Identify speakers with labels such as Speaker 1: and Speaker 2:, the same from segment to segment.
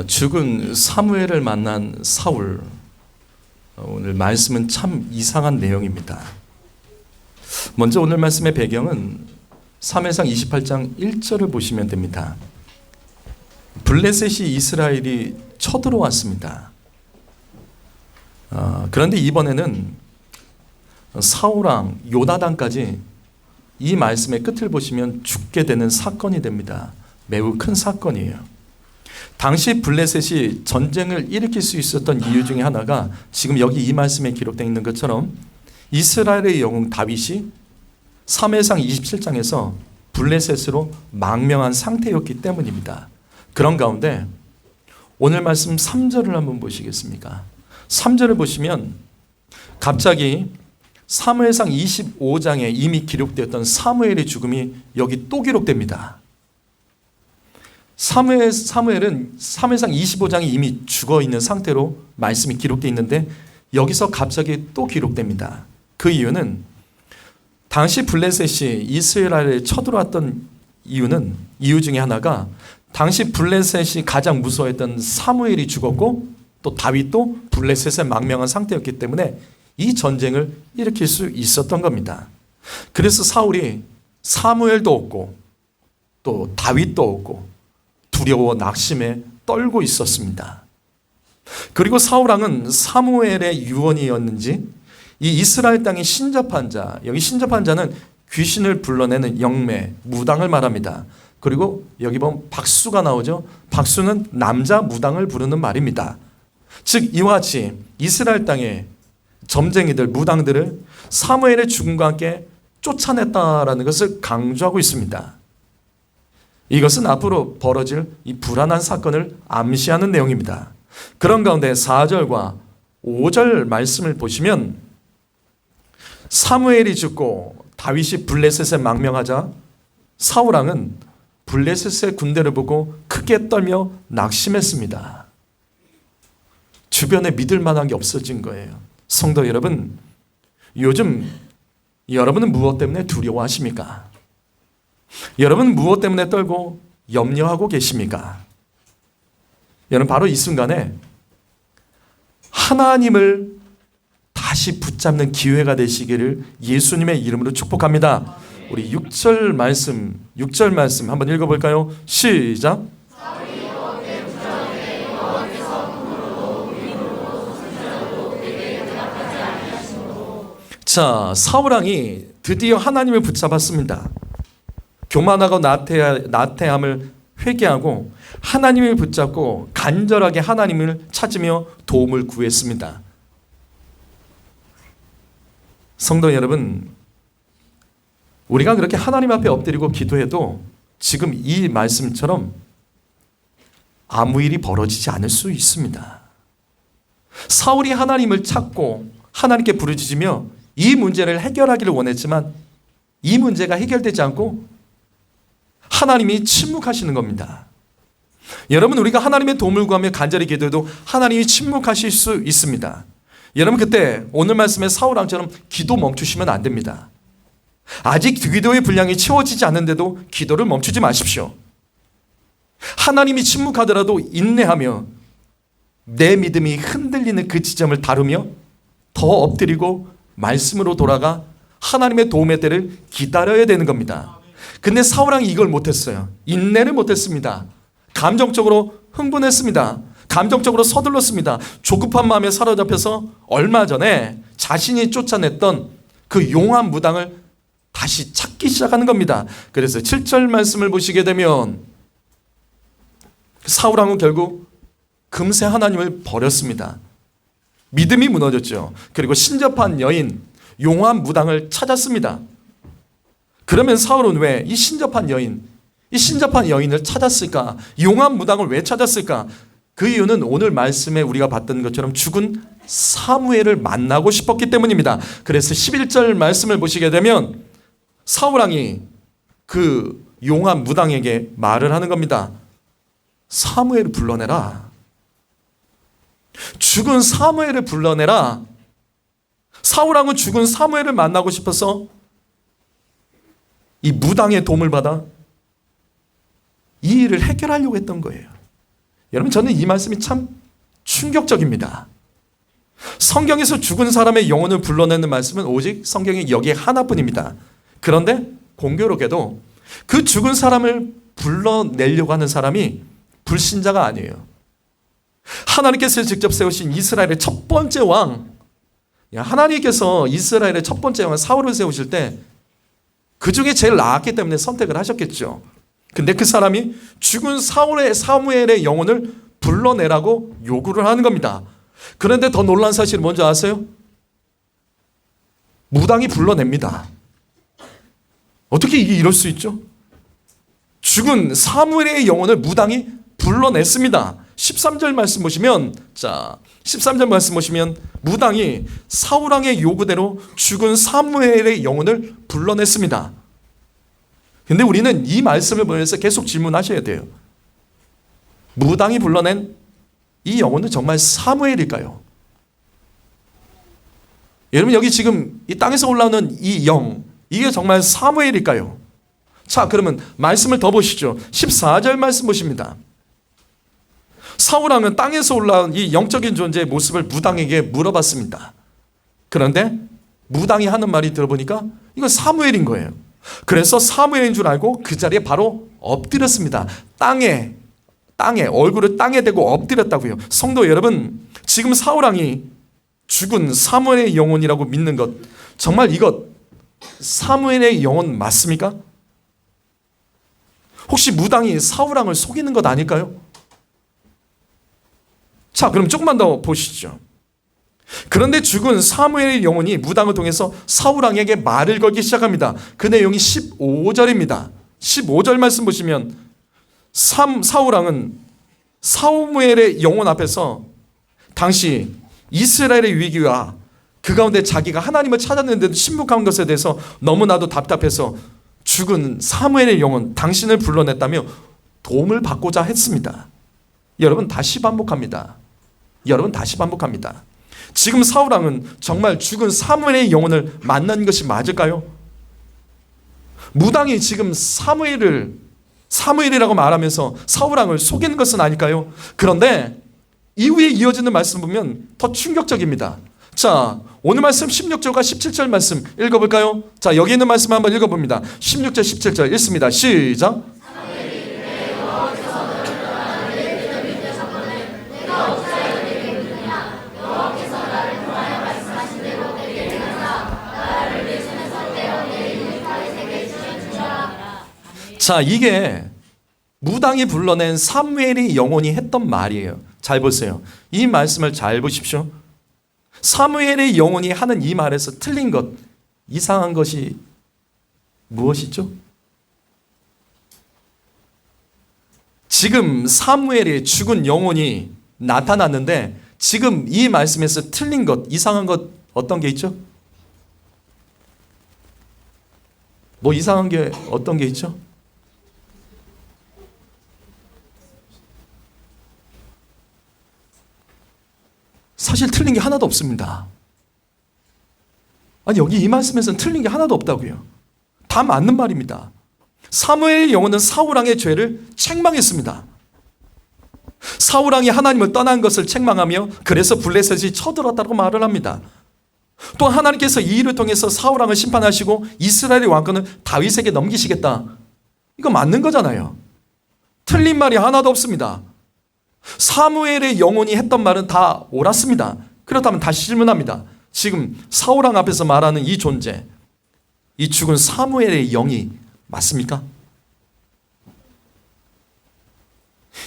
Speaker 1: 죽은 사무엘을 만난 사울. 오늘 말씀은 참 이상한 내용입니다. 먼저 오늘 말씀의 배경은 사무엘상 28장 1절을 보시면 됩니다. 블레셋이 이스라엘이 쳐들어왔습니다. 그런데 이번에는 사울왕 요나단까지 이 말씀의 끝을 보시면 죽게 되는 사건이 됩니다. 매우 큰 사건이에요. 당시 블레셋이 전쟁을 일으킬 수 있었던 이유 중에 하나가 지금 여기 이 말씀에 기록되어 있는 것처럼 이스라엘의 영웅 다윗이 사무엘상 27장에서 블레셋으로 망명한 상태였기 때문입니다. 그런 가운데 오늘 말씀 3절을 한번 보시겠습니까? 3절을 보시면 갑자기 사무엘상 25장에 이미 기록되었던 사무엘의 죽음이 여기 또 기록됩니다. 사무엘은 사무엘상 25장에 이미 죽어 있는 상태로 말씀이 기록되어 있는데 여기서 갑자기 또 기록됩니다. 그 이유는 당시 블레셋이 이스라엘에 쳐들어왔던 이유 중에 하나가 당시 블레셋이 가장 무서워했던 사무엘이 죽었고 또 다윗도 블레셋에 망명한 상태였기 때문에 이 전쟁을 일으킬 수 있었던 겁니다. 그래서 사울이 사무엘도 없고 또 다윗도 없고 두려워 낙심에 떨고 있었습니다. 그리고 사울왕은 사무엘의 유언이었는지 이 이스라엘 땅의 신접한 자, 여기 신접한 자는 귀신을 불러내는 영매, 무당을 말합니다. 그리고 여기 보면 박수가 나오죠. 박수는 남자 무당을 부르는 말입니다. 즉 이와 같이 이스라엘 땅의 점쟁이들, 무당들을 사무엘의 죽음과 함께 쫓아냈다라는 것을 강조하고 있습니다. 이것은 앞으로 벌어질 이 불안한 사건을 암시하는 내용입니다. 그런 가운데 4절과 5절 말씀을 보시면 사무엘이 죽고 다윗이 블레셋에 망명하자 사울왕은 블레셋의 군대를 보고 크게 떨며 낙심했습니다. 주변에 믿을 만한 게 없어진 거예요. 성도 여러분, 요즘 여러분은 무엇 때문에 두려워하십니까? 여러분 무엇 때문에 떨고 염려하고 계십니까? 여러분 바로 이 순간에 하나님을 다시 붙잡는 기회가 되시기를 예수님의 이름으로 축복합니다. 우리 6절 말씀 한번 읽어볼까요? 시작. 자, 사울왕이 드디어 하나님을 붙잡았습니다. 교만하고 나태함을 회개하고 하나님을 붙잡고 간절하게 하나님을 찾으며 도움을 구했습니다. 성도 여러분, 우리가 그렇게 하나님 앞에 엎드리고 기도해도 지금 이 말씀처럼 아무 일이 벌어지지 않을 수 있습니다. 사울이 하나님을 찾고 하나님께 부르짖으며 이 문제를 해결하기를 원했지만 이 문제가 해결되지 않고 하나님이 침묵하시는 겁니다. 여러분, 우리가 하나님의 도움을 구하며 간절히 기도해도 하나님이 침묵하실 수 있습니다. 여러분, 그때 오늘 말씀의 사울왕처럼 기도 멈추시면 안 됩니다. 아직 기도의 분량이 채워지지 않는데도 기도를 멈추지 마십시오. 하나님이 침묵하더라도 인내하며 내 믿음이 흔들리는 그 지점을 다루며 더 엎드리고 말씀으로 돌아가 하나님의 도움의 때를 기다려야 되는 겁니다. 근데 사울왕이 이걸 못했어요. 인내를 못했습니다. 감정적으로 흥분했습니다. 감정적으로 서둘렀습니다. 조급한 마음에 사로잡혀서 얼마 전에 자신이 쫓아냈던 그 용한 무당을 다시 찾기 시작하는 겁니다. 그래서 7절 말씀을 보시게 되면 사울왕은 결국 금세 하나님을 버렸습니다. 믿음이 무너졌죠. 그리고 신접한 여인, 용한 무당을 찾았습니다. 그러면 사울은 왜 이 신접한 여인을 찾았을까? 용한 무당을 왜 찾았을까? 그 이유는 오늘 말씀에 우리가 봤던 것처럼 죽은 사무엘을 만나고 싶었기 때문입니다. 그래서 11절 말씀을 보시게 되면 사울왕이 그 용한 무당에게 말을 하는 겁니다. 사무엘을 불러내라. 죽은 사무엘을 불러내라. 사울왕은 죽은 사무엘을 만나고 싶어서 이 무당의 도움을 받아 이 일을 해결하려고 했던 거예요. 여러분, 저는 이 말씀이 참 충격적입니다. 성경에서 죽은 사람의 영혼을 불러내는 말씀은 오직 성경에 여기에 하나뿐입니다. 그런데 공교롭게도 그 죽은 사람을 불러내려고 하는 사람이 불신자가 아니에요. 하나님께서 직접 세우신 이스라엘의 첫 번째 왕, 하나님께서 이스라엘의 첫 번째 왕 사울을 세우실 때 그 중에 제일 나았기 때문에 선택을 하셨겠죠. 근데 그 사람이 죽은 사무엘의 영혼을 불러내라고 요구를 하는 겁니다. 그런데 더 놀라운 사실은 뭔지 아세요? 무당이 불러냅니다. 어떻게 이게 이럴 수 있죠? 죽은 사무엘의 영혼을 무당이 불러냈습니다. 13절 말씀 보시면, 13절 말씀 보시면 무당이 사울왕의 요구대로 죽은 사무엘의 영혼을 불러냈습니다. 근데 우리는 이 말씀을 보면서 계속 질문하셔야 돼요. 무당이 불러낸 이 영혼은 정말 사무엘일까요? 여러분, 여기 지금 이 땅에서 올라오는 이 영, 이게 정말 사무엘일까요? 자, 그러면 말씀을 더 보시죠. 14절 말씀 보십니다. 사울왕은 땅에서 올라온 이 영적인 존재의 모습을 무당에게 물어봤습니다. 그런데 무당이 하는 말이 들어보니까 이건 사무엘인 거예요. 그래서 사무엘인 줄 알고 그 자리에 바로 엎드렸습니다. 땅에 얼굴을 땅에 대고 엎드렸다고요. 성도 여러분, 지금 사울왕이 죽은 사무엘의 영혼이라고 믿는 것, 정말 이것 사무엘의 영혼 맞습니까? 혹시 무당이 사울왕을 속이는 것 아닐까요? 자, 그럼 조금만 더 보시죠. 그런데 죽은 사무엘의 영혼이 무당을 통해서 사울왕에게 말을 걸기 시작합니다. 그 내용이 15절입니다. 15절 말씀 보시면 사울왕은 사무엘의 영혼 앞에서 당시 이스라엘의 위기와 그 가운데 자기가 하나님을 찾았는데도 신복한 것에 대해서 너무나도 답답해서 죽은 사무엘의 영혼, 당신을 불러냈다며 도움을 받고자 했습니다. 여러분, 다시 반복합니다. 지금 사울왕은 정말 죽은 사무엘의 영혼을 만난 것이 맞을까요? 무당이 지금 사무엘이라고 말하면서 사울왕을 속이는 것은 아닐까요? 그런데 이후에 이어지는 말씀 보면 더 충격적입니다. 자, 오늘 말씀 16절과 17절 말씀 읽어볼까요? 자, 여기 있는 말씀 한번 읽어봅니다. 16절 17절 읽습니다. 시작. 자, 이게 무당이 불러낸 사무엘의 영혼이 했던 말이에요. 잘 보세요. 이 말씀을 잘 보십시오. 사무엘의 영혼이 하는 이 말에서 틀린 것, 이상한 것이 무엇이죠? 지금 사무엘의 죽은 영혼이 나타났는데 지금 이 말씀에서 틀린 것, 이상한 것 어떤 게 있죠? 뭐 이상한 게 어떤 게 있죠? 사실 틀린 게 하나도 없습니다. 아니, 여기 이 말씀에서는 틀린 게 하나도 없다고요. 다 맞는 말입니다. 사무엘의 영혼은 사울왕의 죄를 책망했습니다. 사울왕이 하나님을 떠난 것을 책망하며 그래서 블레셋이 쳐들었다고 말을 합니다. 또 하나님께서 이 일을 통해서 사울왕을 심판하시고 이스라엘의 왕권을 다윗에게 넘기시겠다. 이거 맞는 거잖아요. 틀린 말이 하나도 없습니다. 사무엘의 영혼이 했던 말은 다 옳았습니다. 그렇다면 다시 질문합니다. 지금 사울왕 앞에서 말하는 이 존재, 이 죽은 사무엘의 영이 맞습니까?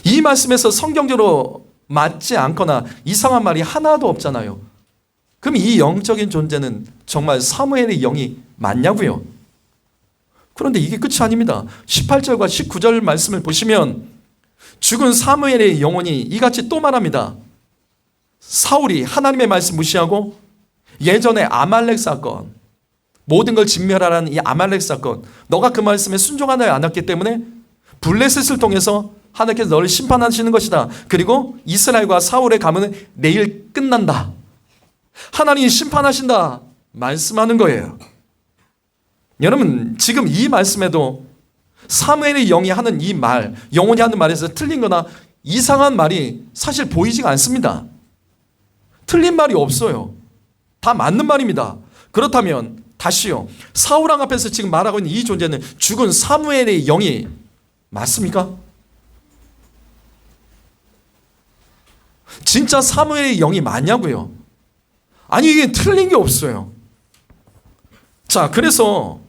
Speaker 1: 이 말씀에서 성경적으로 맞지 않거나 이상한 말이 하나도 없잖아요. 그럼 이 영적인 존재는 정말 사무엘의 영이 맞냐고요? 그런데 이게 끝이 아닙니다. 18절과 19절 말씀을 보시면 죽은 사무엘의 영혼이 이같이 또 말합니다. 사울이 하나님의 말씀 무시하고 예전에 아말렉 사건, 모든 걸 진멸하라는 이 아말렉 사건, 너가 그 말씀에 순종하지 않았기 때문에 블레셋을 통해서 하나님께서 너를 심판하시는 것이다. 그리고 이스라엘과 사울의 가문은 내일 끝난다. 하나님이 심판하신다 말씀하는 거예요. 여러분, 지금 이 말씀에도 사무엘의 영이 하는 이 말, 영혼이 하는 말에서 틀린 거나 이상한 말이 사실 보이지가 않습니다. 틀린 말이 없어요. 다 맞는 말입니다. 그렇다면 다시요. 사울왕 앞에서 지금 말하고 있는 이 존재는 죽은 사무엘의 영이 맞습니까? 진짜 사무엘의 영이 맞냐고요? 아니, 이게 틀린 게 없어요. 자, 그래서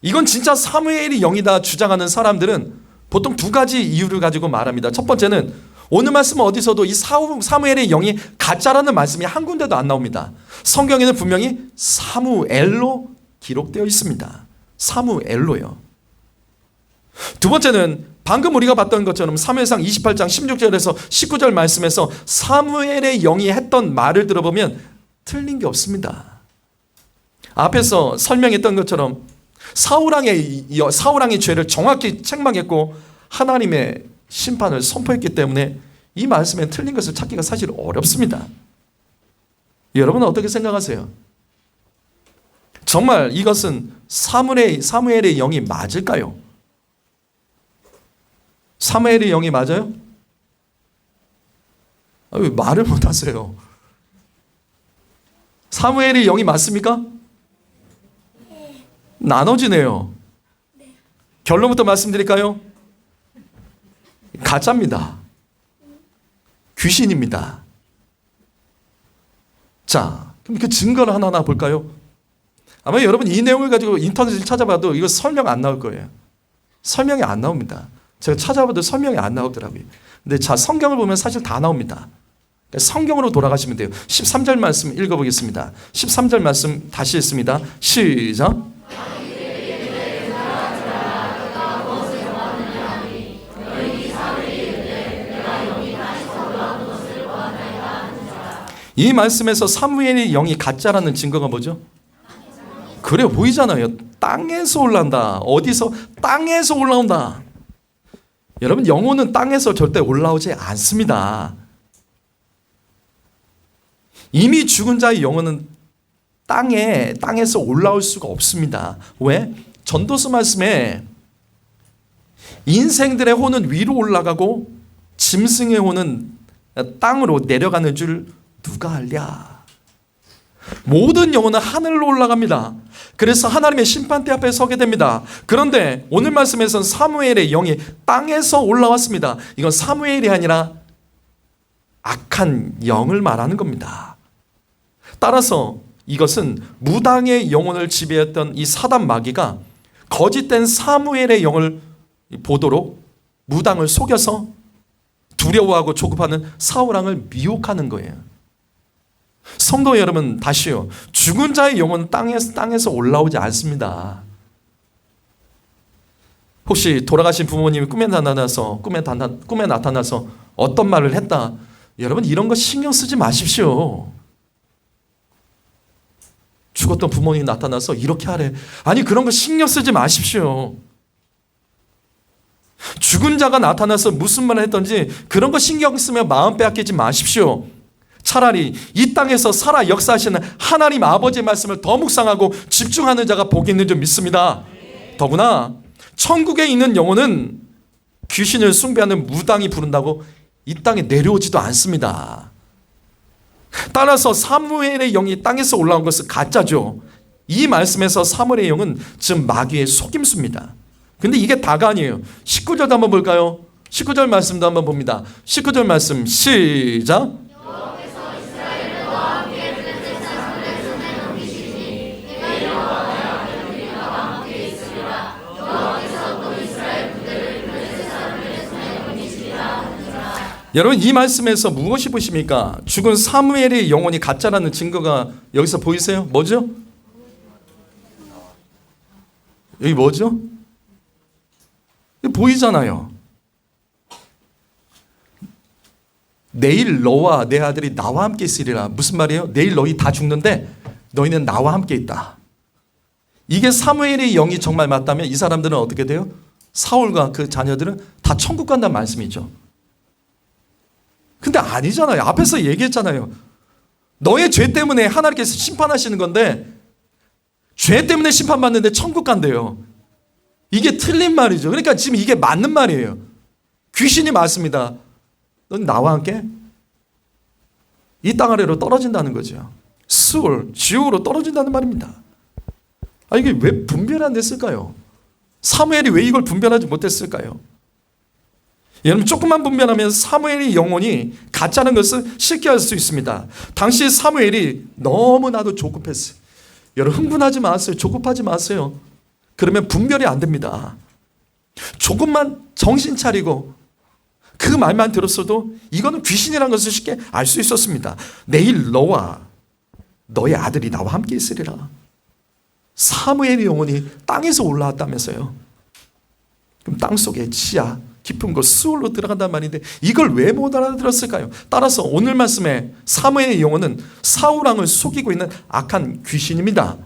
Speaker 1: 이건 진짜 사무엘의 영이다 주장하는 사람들은 보통 두 가지 이유를 가지고 말합니다. 첫 번째는 오늘 말씀 어디서도 이 사무엘의 영이 가짜라는 말씀이 한 군데도 안 나옵니다. 성경에는 분명히 사무엘로 기록되어 있습니다. 사무엘로요. 두 번째는 방금 우리가 봤던 것처럼 사무엘상 28장 16절에서 19절 말씀에서 사무엘의 영이 했던 말을 들어보면 틀린 게 없습니다. 앞에서 설명했던 것처럼 사울왕의 죄를 정확히 책망했고 하나님의 심판을 선포했기 때문에 이 말씀에 틀린 것을 찾기가 사실 어렵습니다. 여러분은 어떻게 생각하세요? 정말 이것은 사무엘의 영이 맞을까요? 사무엘의 영이 맞아요? 왜 말을 못하세요? 사무엘의 영이 맞습니까? 나눠지네요. 결론부터 말씀드릴까요? 가짜입니다. 귀신입니다. 자, 그럼 그 증거를 하나하나 볼까요? 아마 여러분 이 내용을 가지고 인터넷을 찾아봐도 이거 설명 안 나올 거예요. 설명이 안 나옵니다. 제가 찾아봐도 설명이 안 나오더라고요. 근데 자, 성경을 보면 사실 다 나옵니다. 성경으로 돌아가시면 돼요. 13절 말씀 읽어보겠습니다. 13절 말씀 다시 읽습니다. 시작. 이 말씀에서 사무엘의 영이 가짜라는 증거가 뭐죠? 그래 보이잖아요. 땅에서 올라온다. 어디서? 땅에서 올라온다. 여러분 영혼은 땅에서 절대 올라오지 않습니다. 이미 죽은 자의 영혼은 땅에서 올라올 수가 없습니다. 왜? 전도서 말씀에 인생들의 혼은 위로 올라가고 짐승의 혼은 땅으로 내려가는 줄 누가 알랴? 모든 영혼은 하늘로 올라갑니다. 그래서 하나님의 심판대 앞에 서게 됩니다. 그런데 오늘 말씀에서는 사무엘의 영이 땅에서 올라왔습니다. 이건 사무엘이 아니라 악한 영을 말하는 겁니다. 따라서 이것은 무당의 영혼을 지배했던 이 사단 마귀가 거짓된 사무엘의 영을 보도록 무당을 속여서 두려워하고 조급하는 사울왕을 미혹하는 거예요. 성도 여러분, 다시요. 죽은 자의 영혼은 땅에서 올라오지 않습니다. 혹시 돌아가신 부모님이 꿈에 나타나서 어떤 말을 했다. 여러분 이런 거 신경 쓰지 마십시오. 죽었던 부모님이 나타나서 이렇게 하래. 아니 그런 거 신경 쓰지 마십시오. 죽은 자가 나타나서 무슨 말을 했던지 그런 거 신경 쓰면 마음 빼앗기지 마십시오. 차라리 이 땅에서 살아 역사하시는 하나님 아버지의 말씀을 더 묵상하고 집중하는 자가 복이 있는 줄 믿습니다. 더구나 천국에 있는 영혼은 귀신을 숭배하는 무당이 부른다고 이 땅에 내려오지도 않습니다. 따라서 사무엘의 영이 땅에서 올라온 것은 가짜죠. 이 말씀에서 사무엘의 영은 지금 마귀의 속임수입니다. 근데 이게 다가 아니에요. 19절도 한번 볼까요? 19절 말씀도 한번 봅니다. 19절 말씀 시작. 여러분 이 말씀에서 무엇이 보십니까? 죽은 사무엘의 영혼이 가짜라는 증거가 여기서 보이세요? 뭐죠? 여기 뭐죠? 보이잖아요. 내일 너와 내 아들이 나와 함께 있으리라. 무슨 말이에요? 내일 너희 다 죽는데 너희는 나와 함께 있다. 이게 사무엘의 영이 정말 맞다면 이 사람들은 어떻게 돼요? 사울과 그 자녀들은 다 천국 간다는 말씀이죠. 근데 아니잖아요. 앞에서 얘기했잖아요. 너의 죄 때문에 하나님께서 심판하시는 건데 죄 때문에 심판받는데 천국 간대요. 이게 틀린 말이죠. 그러니까 지금 이게 맞는 말이에요. 귀신이 맞습니다. 넌 나와 함께 이 땅 아래로 떨어진다는 거죠. 수월, 지옥으로 떨어진다는 말입니다. 이게 왜 분별 안 됐을까요? 사무엘이 왜 이걸 분별하지 못했을까요? 여러분, 조금만 분별하면 사무엘의 영혼이 가짜는 것을 쉽게 알 수 있습니다. 당시 사무엘이 너무나도 조급했어요. 여러분, 흥분하지 마세요. 조급하지 마세요. 그러면 분별이 안 됩니다. 조금만 정신 차리고 그 말만 들었어도 이거는 귀신이라는 것을 쉽게 알 수 있었습니다. 내일 너와 너의 아들이 나와 함께 있으리라. 사무엘의 영혼이 땅에서 올라왔다면서요. 그럼 땅속에 지하 깊은 곳 수월로 들어간단 말인데 이걸 왜 못 알아들었을까요? 따라서 오늘 말씀에 사무엘의 영혼은 사울 왕을 속이고 있는 악한 귀신입니다.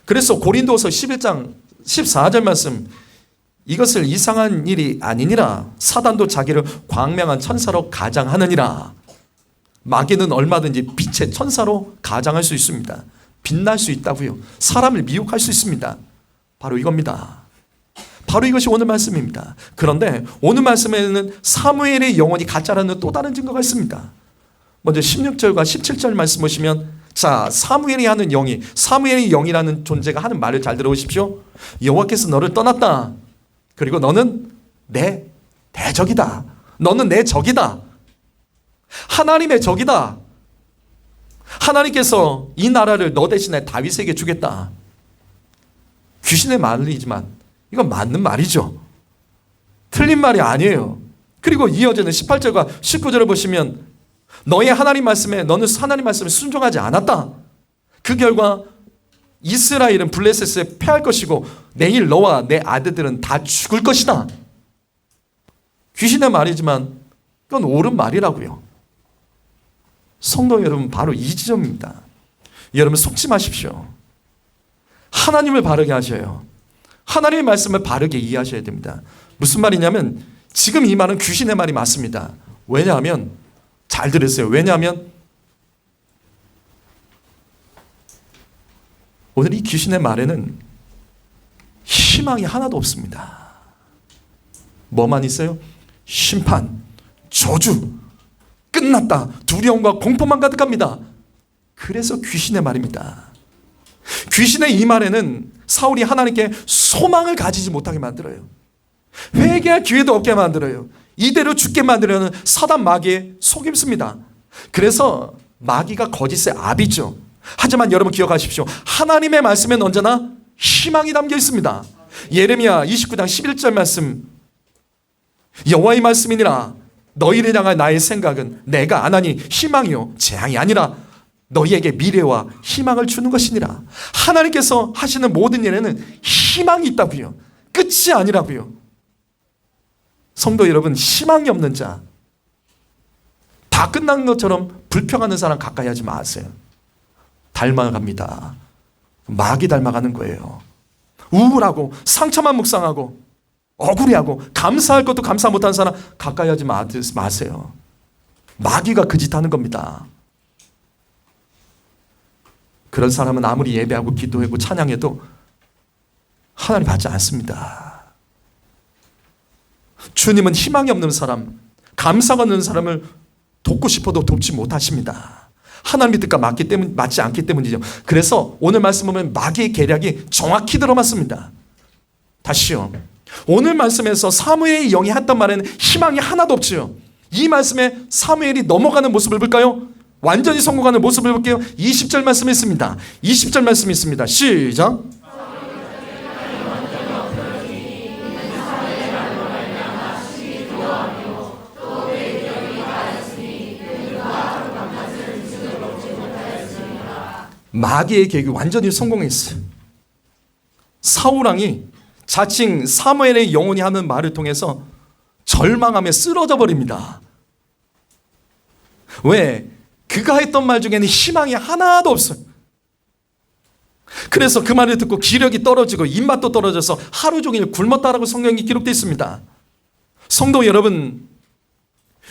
Speaker 1: 그래서 고린도서 11장 14절 말씀, 이것을 이상한 일이 아니니라. 사단도 자기를 광명한 천사로 가장하느니라. 마귀는 얼마든지 빛의 천사로 가장할 수 있습니다. 빛날 수 있다고요. 사람을 미혹할 수 있습니다. 바로 이겁니다. 바로 이것이 오늘 말씀입니다. 그런데 오늘 말씀에는 사무엘의 영혼이 가짜라는 또 다른 증거가 있습니다. 먼저 16절과 17절 말씀 보시면, 자, 사무엘이 하는 영이, 사무엘의 영이라는 존재가 하는 말을 잘 들어보십시오. 여호와께서 너를 떠났다. 그리고 너는 내 대적이다. 너는 내 적이다. 하나님의 적이다. 하나님께서 이 나라를 너 대신에 다윗에게 주겠다. 귀신의 말이지만 이건 맞는 말이죠. 틀린 말이 아니에요. 그리고 이어지는 18절과 19절을 보시면, 너의 하나님 말씀에, 너는 하나님 말씀에 순종하지 않았다. 그 결과 이스라엘은 블레셋에 패할 것이고 내일 너와 내 아들들은 다 죽을 것이다. 귀신의 말이지만 이건 옳은 말이라고요. 성도 여러분, 바로 이 지점입니다. 여러분, 속지 마십시오. 하나님을 바르게 하셔요. 하나님의 말씀을 바르게 이해하셔야 됩니다. 무슨 말이냐면, 지금 이 말은 귀신의 말이 맞습니다. 왜냐하면, 잘 들으세요. 왜냐하면 오늘 이 귀신의 말에는 희망이 하나도 없습니다. 뭐만 있어요? 심판, 저주, 끝났다, 두려움과 공포만 가득합니다. 그래서 귀신의 말입니다. 귀신의 이 말에는 사울이 하나님께 소망을 가지지 못하게 만들어요. 회개할 기회도 없게 만들어요. 이대로 죽게 만들려는 사단 마귀의 속임수입니다. 그래서 마귀가 거짓의 아비죠. 하지만 여러분 기억하십시오. 하나님의 말씀엔 언제나 희망이 담겨 있습니다. 예레미야 29장 11절 말씀, 여호와의 말씀이니라. 너희를 향한 나의 생각은 내가 안 하니 희망이요 재앙이 아니라 너희에게 미래와 희망을 주는 것이니라. 하나님께서 하시는 모든 일에는 희망이 있다고요. 끝이 아니라고요. 성도 여러분, 희망이 없는 자, 다 끝난 것처럼 불평하는 사람 가까이 하지 마세요. 닮아갑니다. 마귀 닮아가는 거예요. 우울하고 상처만 묵상하고 억울해하고 감사할 것도 감사 못하는 사람 가까이 하지 마세요. 마귀가 그 짓 하는 겁니다. 그런 사람은 아무리 예배하고 기도하고 찬양해도 하나님 받지 않습니다. 주님은 희망이 없는 사람, 감사가 없는 사람을 돕고 싶어도 돕지 못하십니다. 하나님의 뜻과 맞지 않기 때문이죠. 그래서 오늘 말씀 보면 마귀의 계략이 정확히 들어맞습니다. 다시요. 오늘 말씀에서 사무엘의 영이 했단 말에는 희망이 하나도 없죠. 이 말씀에 사무엘이 넘어가는 모습을 볼까요? 완전히 성공하는 모습을 볼게요. 20절 말씀이 있습니다. 20절 말씀이 있습니다. 시작. 마귀의 계획이 완전히 성공했어요. 사울왕이 자칭 사무엘의 영혼이 하는 말을 통해서 절망함에 쓰러져 버립니다. 왜? 그가 했던 말 중에는 희망이 하나도 없어요. 그래서 그 말을 듣고 기력이 떨어지고 입맛도 떨어져서 하루 종일 굶었다라고 성경에 기록되어 있습니다. 성도 여러분,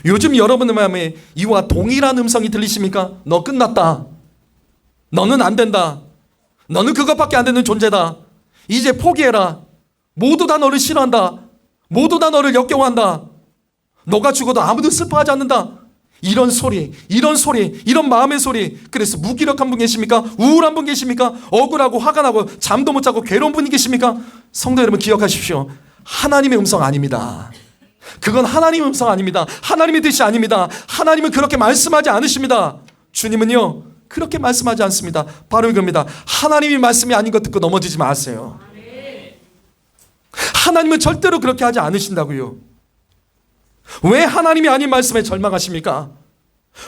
Speaker 1: 요즘 여러분의 마음에 이와 동일한 음성이 들리십니까? 너 끝났다. 너는 안 된다. 너는 그것밖에 안 되는 존재다. 이제 포기해라. 모두 다 너를 싫어한다. 모두 다 너를 역겨워한다. 너가 죽어도 아무도 슬퍼하지 않는다. 이런 소리, 이런 마음의 소리. 그래서 무기력한 분 계십니까? 우울한 분 계십니까? 억울하고 화가 나고 잠도 못 자고 괴로운 분이 계십니까? 성도 여러분 기억하십시오. 하나님의 음성 아닙니다. 그건 하나님의 음성 아닙니다. 하나님의 뜻이 아닙니다. 하나님은 그렇게 말씀하지 않으십니다. 주님은요 그렇게 말씀하지 않습니다. 바로 이겁니다. 하나님이 말씀이 아닌 것 듣고 넘어지지 마세요. 하나님은 절대로 그렇게 하지 않으신다고요. 왜 하나님이 아닌 말씀에 절망하십니까?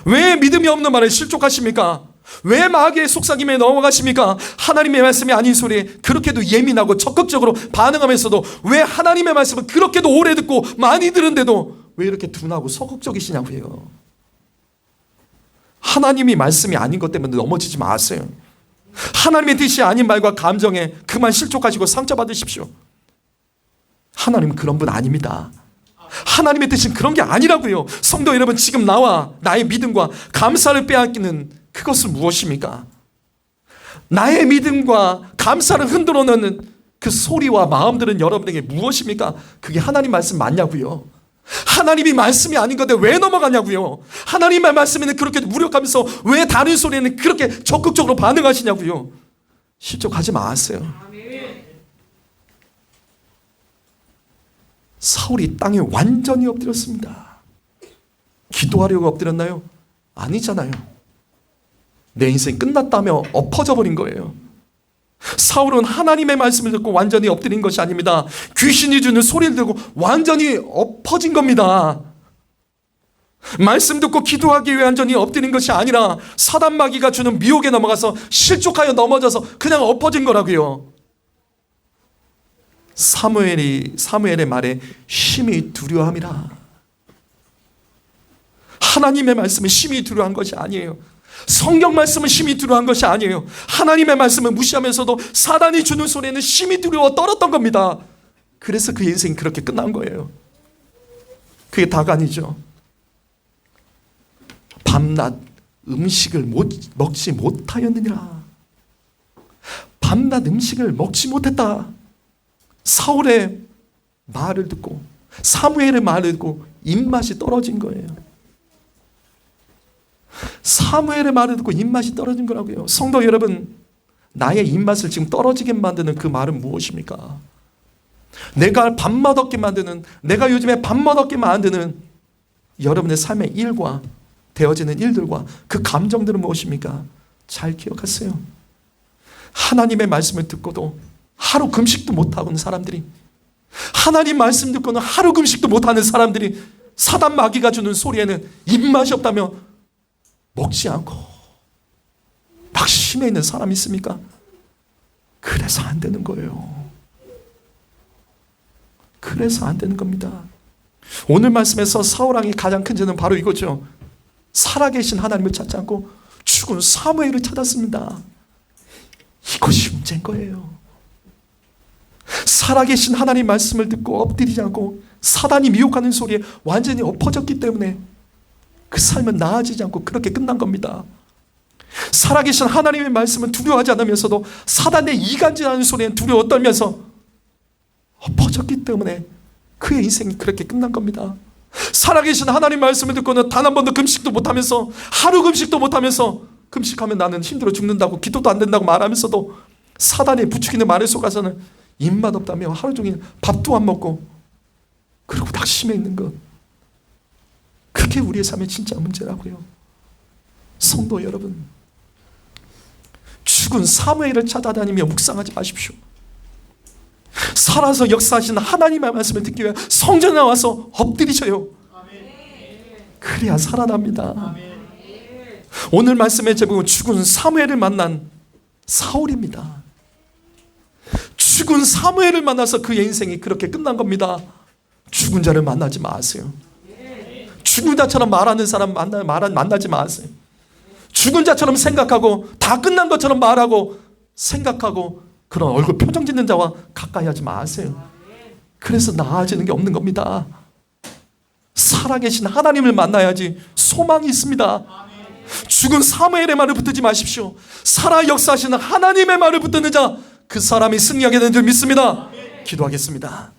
Speaker 1: 왜 믿음이 없는 말에 실족하십니까? 왜 마귀의 속삭임에 넘어가십니까? 하나님의 말씀이 아닌 소리에 그렇게도 예민하고 적극적으로 반응하면서도 왜 하나님의 말씀을 그렇게도 오래 듣고 많이 들은데도 왜 이렇게 둔하고 소극적이시냐고요. 하나님이 말씀이 아닌 것 때문에 넘어지지 마세요. 하나님의 뜻이 아닌 말과 감정에 그만 실족하시고 상처받으십시오. 하나님은 그런 분 아닙니다. 하나님의 뜻은 그런 게 아니라고요. 성도 여러분, 지금 나와 나의 믿음과 감사를 빼앗기는 그것은 무엇입니까? 나의 믿음과 감사를 흔들어 놓는 그 소리와 마음들은 여러분에게 무엇입니까? 그게 하나님 말씀 맞냐고요. 하나님이 말씀이 아닌 건데 왜 넘어가냐고요. 하나님의 말씀에는 그렇게 무력하면서 왜 다른 소리에는 그렇게 적극적으로 반응하시냐고요. 실족하지 마세요. 사울이 땅에 완전히 엎드렸습니다. 기도하려고 엎드렸나요? 아니잖아요. 내 인생이 끝났다며 엎어져 버린 거예요. 사울은 하나님의 말씀을 듣고 완전히 엎드린 것이 아닙니다. 귀신이 주는 소리를 듣고 완전히 엎어진 겁니다. 말씀 듣고 기도하기 위해 완전히 엎드린 것이 아니라 사단 마귀가 주는 미혹에 넘어가서 실족하여 넘어져서 그냥 엎어진 거라고요. 사무엘의 말에 심히 두려워함이라. 하나님의 말씀은 심히 두려워한 것이 아니에요. 성경 말씀은 심히 두려워한 것이 아니에요. 하나님의 말씀을 무시하면서도 사단이 주는 소리에는 심히 두려워 떨었던 겁니다. 그래서 그 인생이 그렇게 끝난 거예요. 그게 다가 아니죠. 밤낮 음식을 먹지 못하였느니라. 밤낮 음식을 먹지 못했다. 사울의 말을 듣고 사무엘의 말을 듣고 입맛이 떨어진 거예요. 사무엘의 말을 듣고 입맛이 떨어진 거라고요. 성도 여러분, 나의 입맛을 지금 떨어지게 만드는 그 말은 무엇입니까? 내가 밥맛 없게 만드는, 내가 요즘에 밥맛 없게 만드는 여러분의 삶의 일과 되어지는 일들과 그 감정들은 무엇입니까? 잘 기억하세요. 하나님의 말씀을 듣고도 하루 금식도 못하는 사람들이, 하나님 말씀 듣고는 하루 금식도 못하는 사람들이 사단 마귀가 주는 소리에는 입맛이 없다며 먹지 않고 막심해 있는 사람이 있습니까? 그래서 안 되는 거예요. 그래서 안 되는 겁니다. 오늘 말씀에서 사울왕의 가장 큰 죄는 바로 이거죠. 살아계신 하나님을 찾지 않고 죽은 사무엘을 찾았습니다. 이것이 문제인 거예요. 살아계신 하나님 말씀을 듣고 엎드리지 않고 사단이 미혹하는 소리에 완전히 엎어졌기 때문에 그 삶은 나아지지 않고 그렇게 끝난 겁니다. 살아계신 하나님의 말씀은 두려워하지 않으면서도 사단의 이간질하는 소리에 두려워 떨면서 엎어졌기 때문에 그의 인생이 그렇게 끝난 겁니다. 살아계신 하나님 말씀을 듣고는 단 한 번도 금식도 못하면서, 하루 금식도 못하면서, 금식하면 나는 힘들어 죽는다고, 기도도 안 된다고 말하면서도 사단의 부추기는 말에 속아서는 입맛 없다며 하루 종일 밥도 안 먹고 그리고 낙심해 있는 것, 그게 우리의 삶의 진짜 문제라고요. 성도 여러분, 죽은 사무엘을 찾아다니며 묵상하지 마십시오. 살아서 역사하시는 하나님의 말씀을 듣기 위해 성전에 나와서 엎드리셔요. 그래야 살아납니다. 오늘 말씀의 제목은 죽은 사무엘을 만난 사울입니다. 죽은 사무엘을 만나서 그의 인생이 그렇게 끝난 겁니다. 죽은 자를 만나지 마세요. 죽은 자처럼 말하는 사람 만나지 마세요. 죽은 자처럼 생각하고 다 끝난 것처럼 말하고 생각하고 그런 얼굴 표정 짓는 자와 가까이 하지 마세요. 그래서 나아지는 게 없는 겁니다. 살아계신 하나님을 만나야지 소망이 있습니다. 죽은 사무엘의 말을 붙들지 마십시오. 살아 역사하시는 하나님의 말을 붙드는 자, 그 사람이 승리하게 되는 줄 믿습니다. 기도하겠습니다.